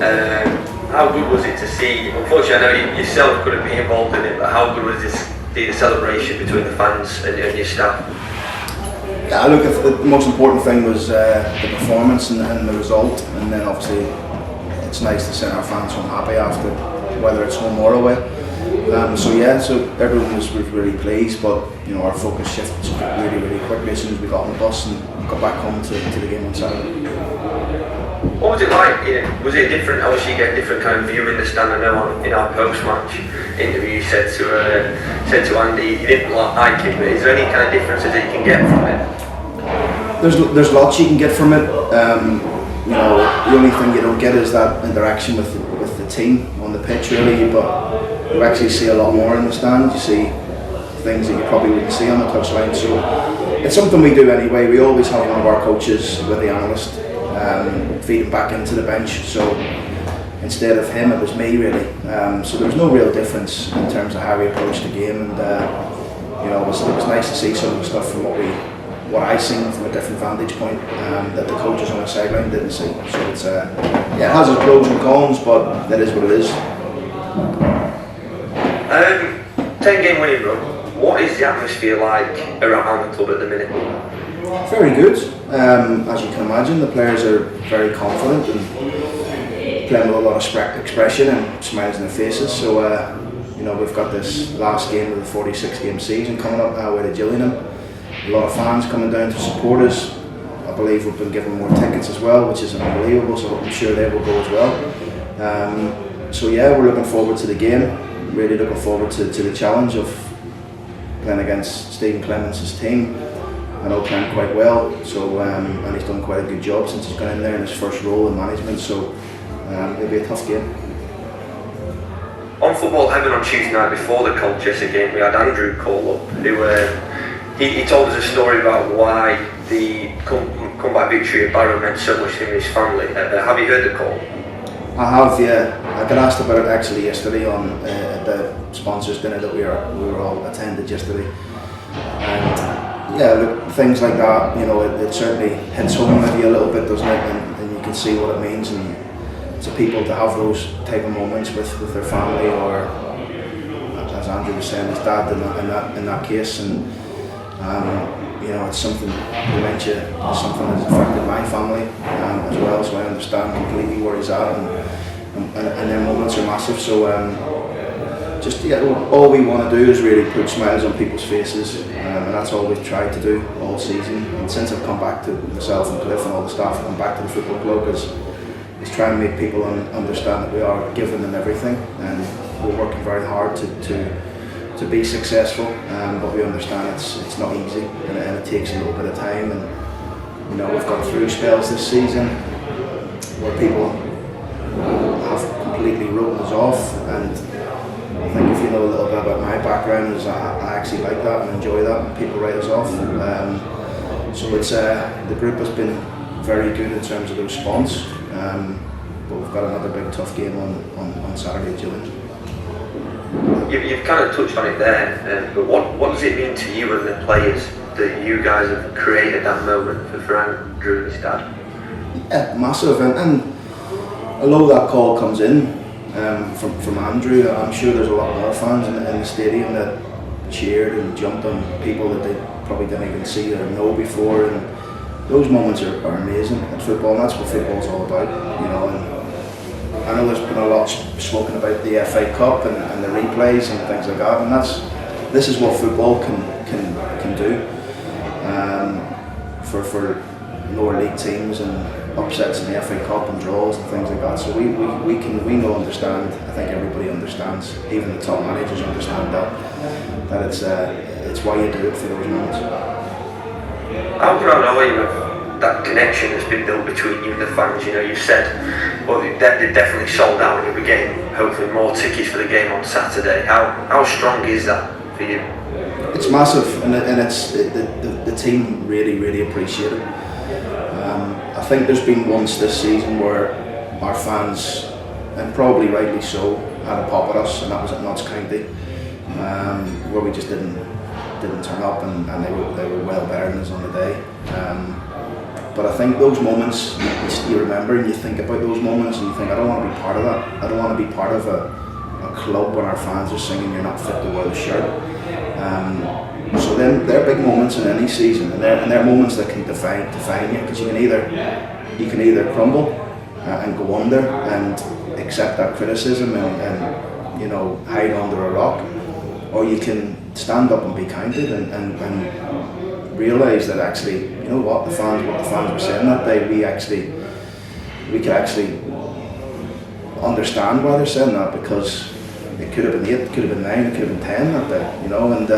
How good was it to see? Unfortunately, I know you yourself couldn't be involved in it, but how good was this the celebration between the fans and your staff? Yeah, look, the most important thing was the performance and the result, and then obviously it's nice to send our fans home happy after, whether it's home or away. So everyone was really pleased, but our focus shifted really quickly as soon as we got on the bus and got back home to the game on Saturday. What was it like? Was it different? Obviously, you get a different kind of view in the stand. I know in our post-match interview, you said to Andy you didn't like it, but is there any kind of differences that you can get from it? There's lots you can get from it. The only thing you don't get is that interaction with the team on the pitch, really. But you actually see a lot more in the stand. You see things that you probably wouldn't see on the touchline. So it's something we do anyway. We always have one of our coaches with the analyst feed him back into the bench. So instead of him, it was me, really. So there was no real difference in terms of how we approached the game, and it was nice to see some of the stuff from what I seen from a different vantage point that the coaches on the sideline didn't see. So it's it has its pros and cons, but that is what it is. 10-game winning run. What is the atmosphere like around the club at the minute? Very good. As you can imagine, the players are very confident and playing with a lot of expression and smiles on their faces. So we've got this last game of the 46-game season coming up now with Gillingham. A lot of fans coming down to support us. I believe we've been given more tickets as well, which is unbelievable, so I'm sure they will go as well. We're looking forward to the game, really looking forward to the challenge of playing against Stephen Clements' team. I know Clem quite well, so and he's done quite a good job since he's gone in there in his first role in management, so it'll be a tough game. On Football Heaven on Tuesday night before the Colchester game, we had Andrew call up, who he told us a story about why the comeback victory at Barrow meant so much to him and his family. Have you heard the call? I have, yeah. I got asked about it actually yesterday on the sponsors dinner that we were all attended yesterday. And look, things like that, it certainly hits home with you a little bit, doesn't it? And you can see what it means, and to people to have those type of moments with their family, or as Andrew was saying, his dad in that case, and it's something, dementia is something that's affected my family as well, so I understand completely where he's at, and their moments are massive. So all we want to do is really put smiles on people's faces, and that's all we've tried to do all season. And since I've come back to myself and Cliff and all the staff have come back to the football club, is try and make people understand that we are giving them everything, and we're working very hard to be successful, but we understand it's not easy, and it takes a little bit of time. And we've gone through spells this season where people have completely written us off, and I think if you know a little bit about my background, is I actually like that and enjoy that when people write us off. So it's the group has been very good in terms of the response, but we've got another big tough game on Saturday at Gillingham. You've kind of touched on it there, but what does it mean to you and the players that you guys have created that moment for Fran Drews' dad? Yeah, massive, and although that call comes in from Andrew, I'm sure there's a lot more fans in the stadium that cheered and jumped on people that they probably didn't even see or know before, and those moments are amazing at football, and that's what football's all about, and I know there's been a lot spoken about the FA Cup and the replays and things like that, and this is what football can do for lower league teams, and upsets in the FA Cup and draws and things like that. So we know, understand. I think everybody understands. Even the top managers understand that it's why you do it for those moments. How proud are you of that connection that's been built between you and the fans? You've said, well, they're definitely sold out, and you'll be getting hopefully more tickets for the game on Saturday. How strong is that for you? It's massive, and it's the team really appreciate it. I think there's been once this season where our fans, and probably rightly so, had a pop at us, and that was at Notts County, where we just didn't turn up, and they were well better than us on the day. But I think those moments, you remember and you think about those moments and you think, I don't want to be part of that. I don't want to be part of a club when our fans are singing "You're not fit to wear the shirt." So then they're big moments in any season, and they're moments that can define you, because you can either crumble and go under and accept that criticism and you know, hide under a rock, or you can stand up and be counted and realise that actually, you know what the fans were saying that day, we could actually understand why they're saying that, because it could have been 8, it could have been 9, it could have been 10 that day, you know. And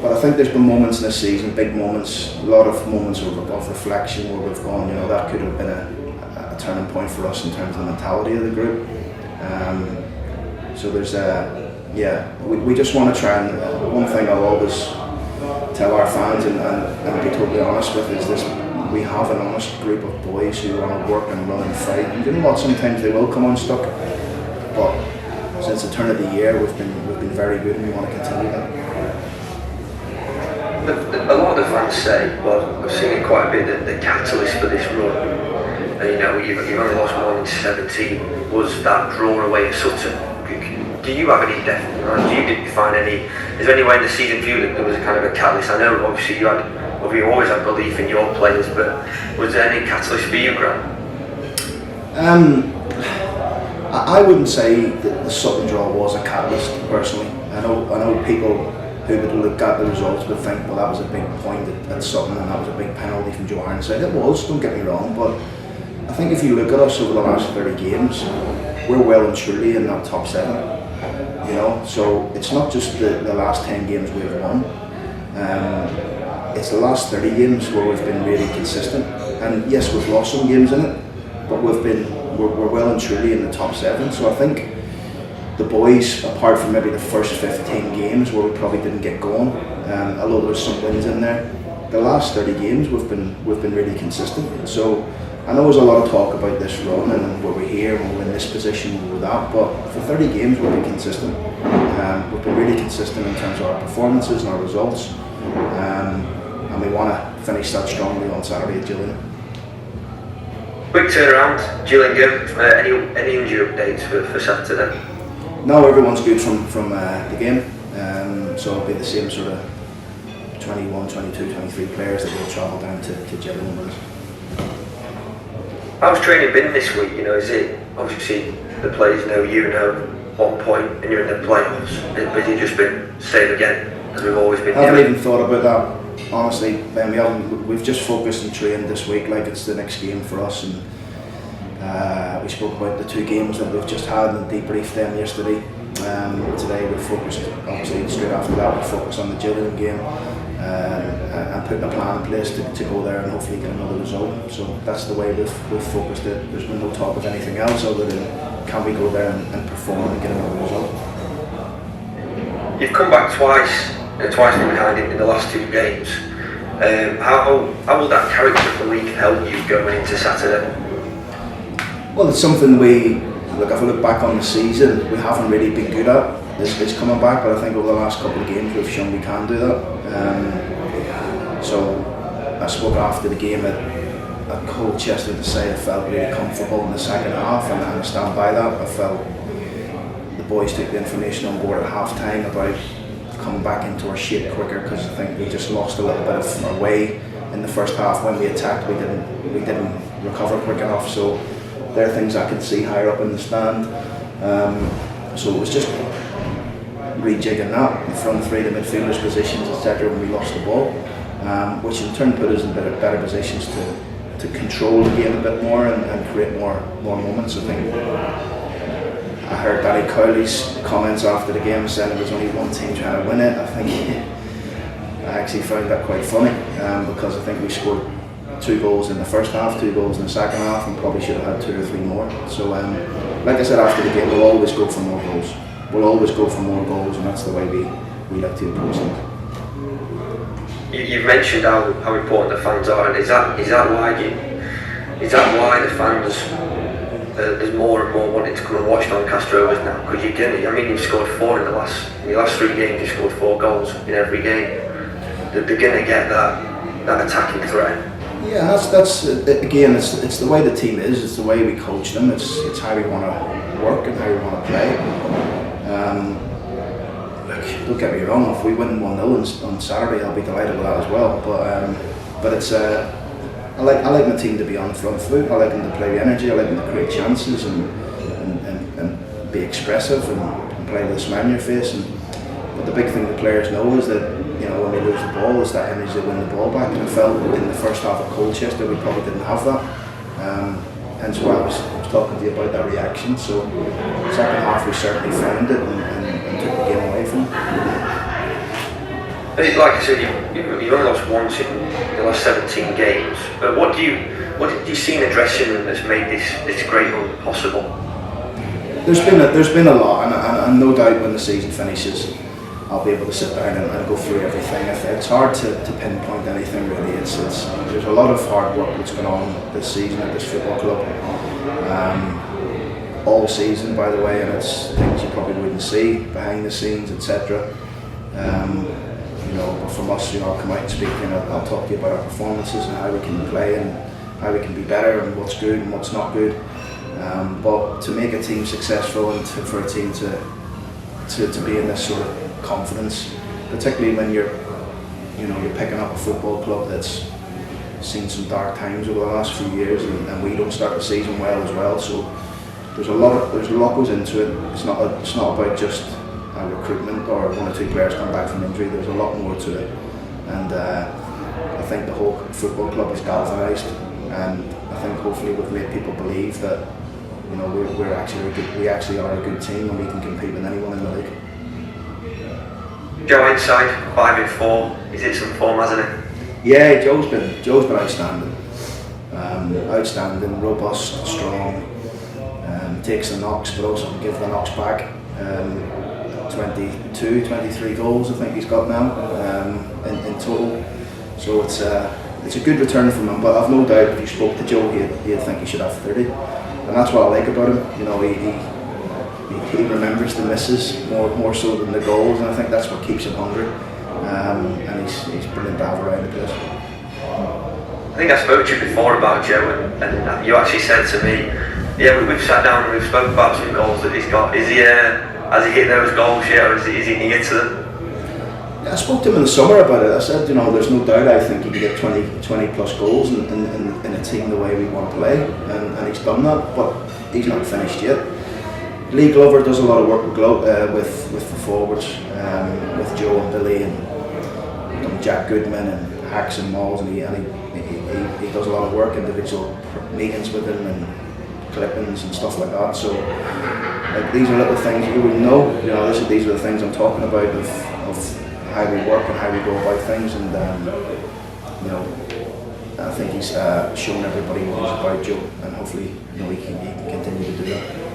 but I think there's been moments in this season, big moments, a lot of moments of reflection where we've gone, you know, that could have been a turning point for us in terms of the mentality of the group. So there's we just want to try, and one thing I'll always tell our fans and be totally honest with is this: we have an honest group of boys who want to work and run and fight, and you know what, sometimes they will come unstuck, but since the turn of the year we've been very good, and we want to continue that. A lot of the fans say, well, I've seen it quite a bit, that the catalyst for this run, and you know, you've only lost 1 in 17, was that draw away at Sutton. Do you have any did you find any, is there any way in the season for you that there was a kind of a catalyst? I know obviously you always had belief in your players, but was there any catalyst for you, Grant? I wouldn't say that the Sutton draw was a catalyst personally. I know people who would look at the results would think, well, that was a big point at Sutton and that was a big penalty from Joe Ironside. It was, don't get me wrong, but I think if you look at us over the last 30 games, we're well and truly in that top 7. You know, so it's not just the last 10 games we've won. It's the last 30 games where we've been really consistent. And yes, we've lost some games in it, but we're well and truly in the top 7. So I think the boys, apart from maybe the first 15 games where we probably didn't get going, although there's some wins in there, the last 30 games we've been really consistent. So I know there's a lot of talk about this run and we're here and we're in this position, we're that, but for 30 games we've been consistent. We've been really consistent in terms of our performances and our results, and we want to finish that strongly on Saturday at Gillingham. Quick turnaround, Gillingham. Any injury updates for Saturday? No, everyone's good from the game, so it'll be the same sort of 21, 22, 23 players that will travel down to Gillingham with us. How's training been this week? You know, is it obviously the players know you know 1 point and you're in the playoffs? Has it just been same again as we've always been? I haven't even thought about that, honestly. Ben, we've just focused and trained this week like it's the next game for us, and we spoke about the 2 games that we've just had and debriefed them yesterday. Today we're focused, obviously straight after that we're focused on the Gillingham game and putting a plan in place to go there and hopefully get another result. So that's the way we've focused it. There's been no talk of anything else other than can we go there and perform and get another result. You've come back twice from behind in the last 2 games. How will that character belief help you going into Saturday? Well, it's something if I look back on the season, we haven't really been good at is coming back, but I think over the last couple of games we've shown we can do that. So I spoke after the game at Colchester to say I felt really comfortable in the second half, and I stand by that. I felt the boys took the information on board at half time about coming back into our shape quicker, because I think we just lost a little bit of our way in the first half. When we attacked, we didn't recover quick enough. So there are things I can see higher up in the stand. So it was just rejigging that, the front 3, the midfielders' positions, etc. when we lost the ball, which in turn put us in better positions to control the game a bit more and create more moments. I think I heard Danny Cowley's comments after the game saying there was only one team trying to win it. I think I actually found that quite funny, because I think we scored 2 goals in the first half, 2 goals in the second half, and probably should have had 2 or 3 more. So like I said after the game, we'll always go for more goals. We'll always go for more goals, and that's the way we like to approach things. You've mentioned how important the fans are, and is that why the fans there's more and more wanting to come and watch Doncaster Rovers now? Because you've scored 4 in your last 3 games. You scored 4 goals in every game. They're going to get that attacking threat. Yeah, that's again, it's the way the team is, it's the way we coach them, it's how we want to work and how we want to play. Look, don't get me wrong, if we win 1-0 on Saturday, I'll be delighted with that as well. But it's I like my team to be on the front foot. I like them to play with energy. I like them to create chances and be expressive and play with a smile on your face. But the big thing the players know is that, you know, when they lose the ball, it's that energy to win the ball back. And I felt in the first half of Colchester we probably didn't have that. Hence why I was talking to you about that reaction. So the second half we certainly found it and took the game away from them. Like I said, you've only lost once in the last 17 games. But what did you see in the dressing room that's made this great run possible? There's been a lot, and no doubt when the season finishes, I'll be able to sit down and go through everything. It's hard to pinpoint anything really. There's a lot of hard work that's gone on this season at this football club, all season by the way, and it's things you probably wouldn't see behind the scenes, etc. You know, but from us, you know, I'll come out and speak and I'll talk to you about our performances and how we can play and how we can be better and what's good and what's not good. But to make a team successful and for a team to be in this sort of confidence, particularly when you're picking up a football club that's seen some dark times over the last few years, and we don't start the season well as well. So there's a lot goes into it. It's not about just recruitment or one or two players come back from injury. There's a lot more to it, and I think the whole football club is galvanised, and I think hopefully we've made people believe that, you know, we actually are a good team and we can compete with anyone in the league. Joe inside 5-4. He's hit some form, hasn't he? Yeah, Joe's been outstanding. Outstanding, robust, strong. Takes the knocks, but also can give the knocks back. 23 goals I think he's got now in total. So it's a good return from him. But I've no doubt if you spoke to Joe, he'd think he should have 30. And that's what I like about him. You know, he remembers the misses more so than the goals, and I think that's what keeps him hungry. And he's brilliant to have around the place. I think I spoke to you before about Joe, and you actually said to me, yeah, we've sat down and we've spoken about some goals that he's got. Has he hit those goals yet, or is he near to them? Yeah, I spoke to him in the summer about it. I said, you know, there's no doubt I think he could get 20 plus goals in a team the way we want to play, and he's done that, but he's not finished yet. Lee Glover does a lot of work with the forwards, with Joe and Billy and Jack Goodman and Hacks and Malls, and he does a lot of work, individual meetings with him and clippings and stuff like that. So like, these are little things you wouldn't know. You know, these are the things I'm talking about of how we work and how we go about things, and you know, I think he's shown everybody what he's about, Joe, and hopefully, you know, he can continue to do that.